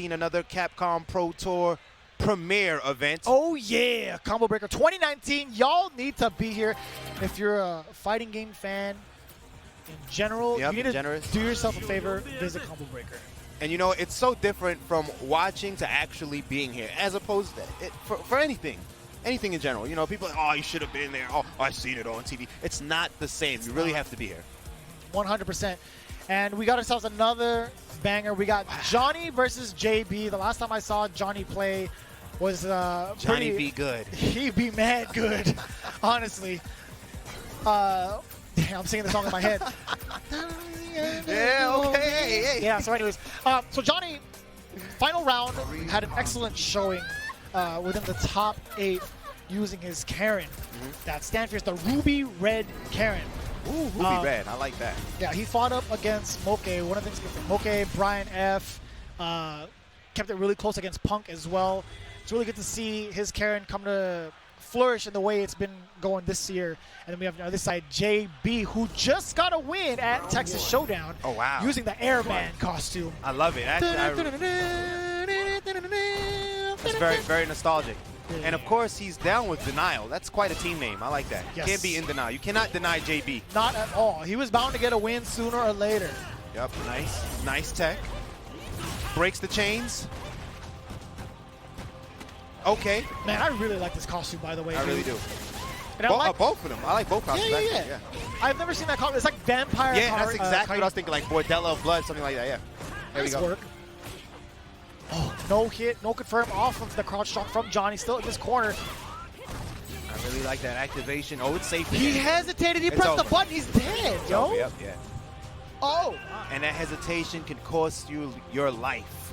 Another Capcom Pro Tour premiere event. Oh yeah, Combo Breaker 2019. Y'all need to be here. If you're a fighting game fan in general, Yep, you need to do yourself a favor, visit Combo Breaker. And you know, it's so different from watching to actually being here, as opposed to for anything in general. You know, people are like, oh, you should have been there. Oh, I've seen it on TV. It's not the same. You really have to be here. 100%. And we got ourselves another banger. We got Johnny versus JB. The last time I saw Johnny play was Johnny be good. He be mad good, honestly. Damn, I'm singing the song in my head. Yeah, okay. Hey. Yeah, so anyways. So Johnny, final round, had an excellent showing within the top 8 using his Karin. That stand for is the Ruby Red Karin. Ooh, Ruby Red. I like that. Yeah, he fought up against Moke. One of the things against Moke, Brian F. Kept it really close against Punk as well. It's really good to see his Karin come to flourish in the way it's been going this year. And then we have on the other side very who just got a win at Texas Showdown. Oh, wow. Using the Airman costume. I love it. It's very, very nostalgic. And of course, he's down with Denial. That's quite a team name. I like that. Yes. Can't be in denial. You cannot deny JB. Not at all. He was bound to get a win sooner or later. Yep, nice tech. Breaks the chains. Okay. Man, I really like this costume, by the way. I really do. And both of them. I like both costumes. Yeah. I've never seen that costume. It's like vampire. Yeah, that's exactly what I was thinking. Like Bordello of Blood, something like that. Yeah. There we go. Work. Oh, no hit, no confirm off of the crouch shot from Johnny, still in this corner. I really like that activation. Oh, it's safe. He hesitated, he pressed the button, he's dead, yo. Yep, yeah. Oh. And that hesitation can cost you your life.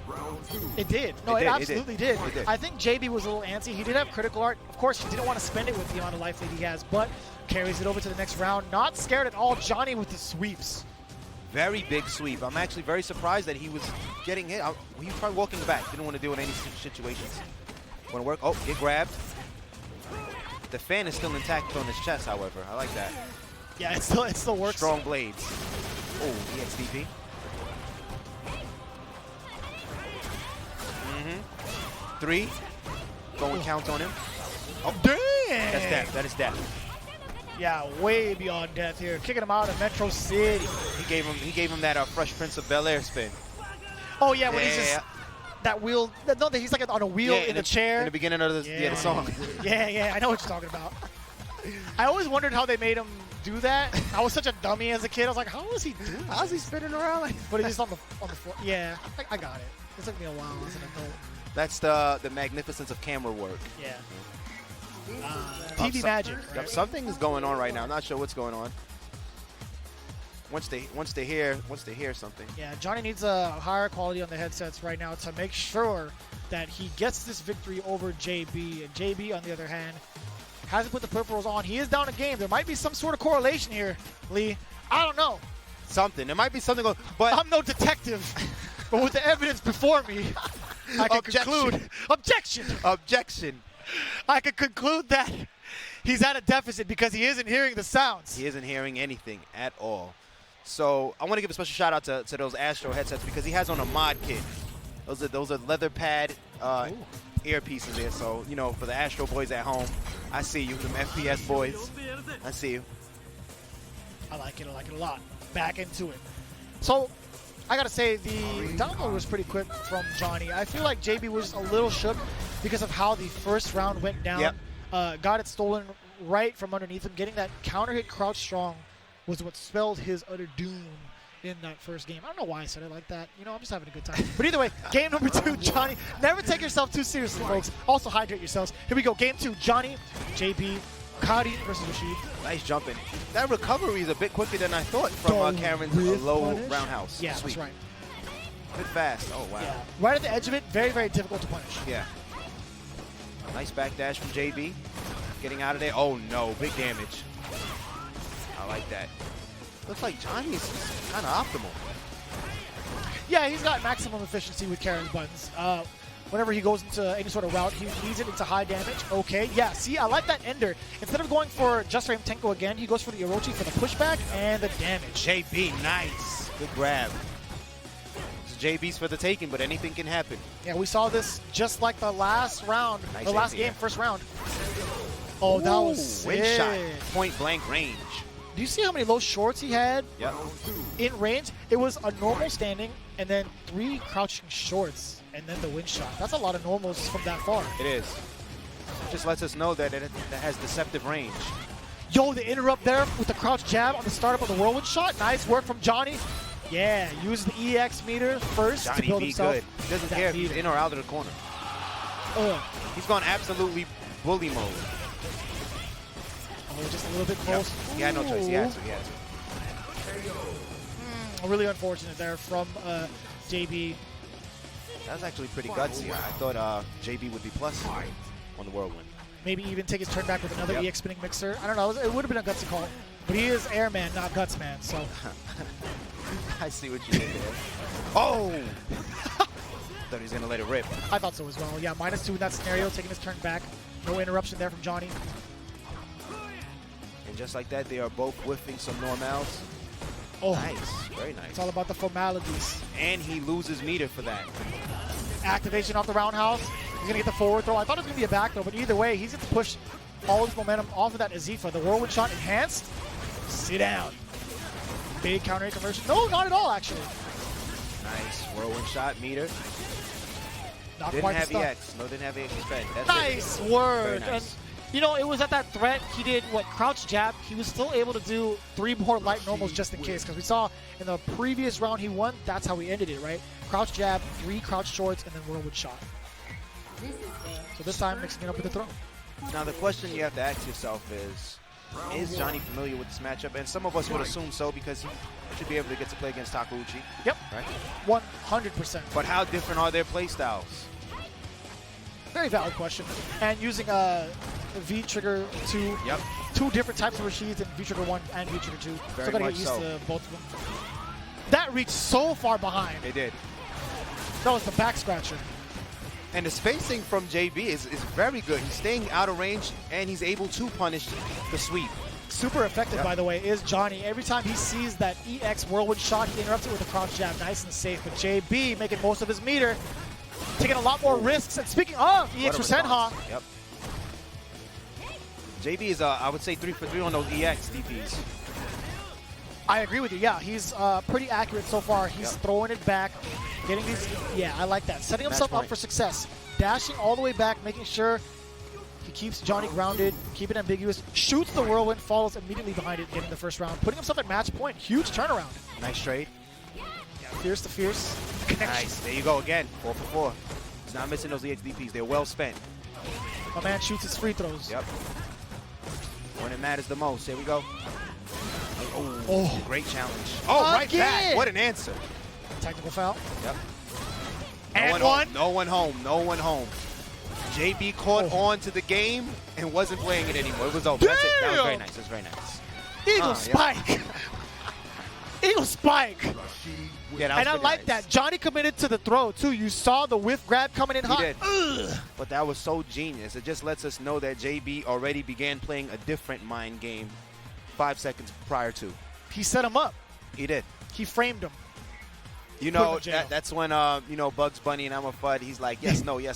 It did. No, it absolutely did. I think JB was a little antsy. He did have critical art. Of course, he didn't want to spend it with the amount of life that he has, but carries it over to the next round. Not scared at all. Johnny with the sweeps. Very big sweep. I'm actually very surprised that he was getting hit. He was probably walking back. Didn't want to deal with any situations. Want to work? Oh, get grabbed. The fan is still intact on his chest, however. I like that. Yeah, it still works. Strong blades. Oh, EXDP. Three. Going count on him. Oh, damn! That's death. That is death. Yeah, way beyond death here. Kicking him out of Metro City. He gave him that Fresh Prince of Bel-Air spin. Oh yeah, when he's just that wheel. No, he's like on a wheel in the chair. In the beginning of the song. Yeah, I know what you're talking about. I always wondered how they made him do that. I was such a dummy as a kid. I was like, how is he doing? How's he spinning around like? But he's just on the floor. Yeah, I got it. It took me a while as an adult. That's the magnificence of camera work. Yeah. TV magic. Right? Yep, something is going on right now. I'm not sure what's going on. Once they hear something. Yeah, Johnny needs a higher quality on the headsets right now to make sure that he gets this victory over JB. And JB, on the other hand, hasn't put the peripherals on. He is down a game. There might be some sort of correlation here, Lee. I don't know. Something. There might be something going. But I'm no detective. But with the evidence before me, I can conclude. Objection. I could conclude that he's at a deficit because he isn't hearing the sounds. He isn't hearing anything at all. So I want to give a special shout out to those Astro headsets because he has on a mod kit. Those are leather pad earpieces there. So, you know, for the Astro boys at home, I see you, them FPS boys. I see you. I like it a lot. Back into it. So I gotta say, the download was pretty quick from Johnny. I feel like JB was a little shook because of how the first round went down. Yep. Got it stolen right from underneath him. Getting that counter hit crouch strong was what spelled his utter doom in that first game. I don't know why I said it like that. You know, I'm just having a good time. But either way, game number 2, Johnny. Never take yourself too seriously, folks. Also hydrate yourselves. Here we go, game 2, Johnny, JB, Karin versus Rashid. Nice jumping. That recovery is a bit quicker than I thought from Karin's low roundhouse. Yeah, that's right. A bit fast. Oh, wow. Yeah. Right at the edge of it, very, very difficult to punish. Yeah. Nice backdash from JB. Getting out of there. Oh, no. Big damage. I like that. Looks like Johnny's kind of optimal. Yeah, he's got maximum efficiency with Karin's buttons. Whenever he goes into any sort of route, he leads it into high damage. Okay, yeah, see, I like that ender. Instead of going for just frame Tenko again, he goes for the Orochi for the pushback and the damage. JB, nice. Good grab. JB's for the taking, but anything can happen. Yeah, we saw this just like the last round, Nice the last idea. game, first round. Oh, that was Win sick. shot, point blank range. Do you see how many low shorts he had Yep. in range? It was a normal standing and then 3 crouching shorts and then the win shot. That's a lot of normals from that far. It is. Just lets us know that it has deceptive range. Yo, the interrupt there with the crouch jab on the startup of the whirlwind shot. Nice work from Johnny. Yeah, use the EX meter first to Johnny build be himself. good. He doesn't that care if he's meter. in or out of the corner. He's gone absolutely bully mode. Oh, just a little bit close. He had no choice. He had to. He had to. Really unfortunate there from JB. That was actually pretty gutsy. I thought JB would be plus on the whirlwind. Maybe even take his turn back with another Yep. EX spinning mixer. I don't know. It would have been a gutsy call. But he is airman, not gutsman. So I see what you did there. Oh! Thought he was going to let it rip. I thought so as well. Yeah, -2 in that scenario, taking his turn back. No interruption there from Johnny. And just like that, they are both whiffing some normals. Oh, Nice. Very nice. it's all about the formalities. And he loses meter for that. Activation off the roundhouse. He's going to get the forward throw. I thought it was going to be a back throw, but either way, he's going to push all his momentum off of that Azifa. The whirlwind shot enhanced. Sit down. Big counter conversion. No, not at all, actually. Nice. Whirlwind shot, meter. Not Didn't quite have the stuff. EX. No, didn't have EX spent. That's Nice it. work. Very nice. And, you know, it was at that threat. He did, what, crouch jab. He was still able to do 3 more light normals just in case. Because we saw in the previous round he won, that's how he ended it, right? Crouch jab, 3 crouch shorts, and then whirlwind shot. So this time, mixing it up with the throw. Now, the question you have to ask yourself is Johnny familiar with this matchup? And some of us would assume so because he should be able to get to play against Takeuchi. Yep. Right? 100%. But how different are their play styles? Very valid question. And using a V-Trigger 2, Yep. 2 different types of Rashids in V-Trigger 1 and V-Trigger 2. Very So gotta much get used so. to both of them. That reached so far behind. They did. That was the back scratcher. And the spacing from JB is very good. He's staying out of range, and he's able to punish the sweep. Super effective, Yep. by the way, is Johnny. Every time he sees that EX whirlwind shot, he interrupts it with a crouch jab. Nice and safe. But JB making most of his meter, taking a lot more risks. And speaking of EX for Senha, Yep. JB is, I would say, 3 for 3 on those EX DPs. I agree with you. Yeah, he's pretty accurate so far. He's Yep. throwing it back, getting these. Yeah, I like that. Setting himself Match up point. for success. Dashing all the way back, making sure he keeps Johnny grounded, keep it ambiguous, shoots the whirlwind, follows immediately behind it, getting the first round, putting himself at match point. Huge turnaround. Nice trade. Yeah, fierce to fierce. Connection. Nice. There you go again. 4 for 4. He's not missing those EX DPs. They're well spent. My man shoots his free throws. Yep. When it matters the most. Here we go. Oh. Great challenge. Oh, right Again. back. What an answer. Technical foul. Yep. And one one. home. No one home. No one home. JB caught Oh. on to the game and wasn't playing it anymore. It was over. That's it. That was very nice. That was very nice. Eagle Yeah. spike. Eagle spike. Yeah, that was And I pretty like nice. that. Johnny committed to the throw, too. You saw the whiff grab coming in hot. did. Ugh. But that was so genius. It just lets us know that JB already began playing a different mind game 5 seconds prior to. He set him up. He did. He framed him. You Put him know, in jail. that's when, you know, Bugs Bunny and I'm a Fudd, he's like, yes, no, yes,